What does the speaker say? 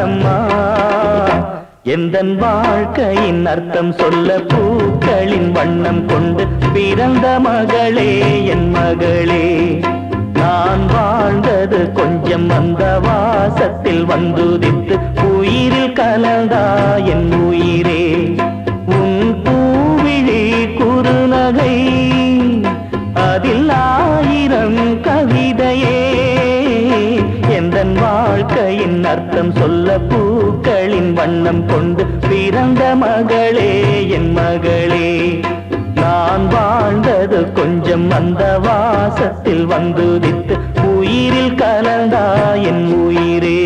தானம்மா எந்தன் வாழ்க்கையின் அர்த்தம் சொல்ல பூக்களின் வண்ணம் கொண்டு பிறந்த மகளே என் மகளே நான் வாழ்ந்தது கொஞ்சம் அந்த வாசத்தில் வந்துதித்து உயிரில் கலந்தா என் உயிரே உன் பூவிழி குறுநகை அதில் ஆயிரம் கவிதையே எந்தன் வாழ்க்கையின் அர்த்தம் சொல்ல பூக்களின் வண்ணம் கொண்டு பிறந்த மகளே என் மகளே நான் வாழ்ந்தது கொஞ்சம் அந்த வாசத்தில் வந்துதித்து உயிரில் கலந்தா என் உயிரே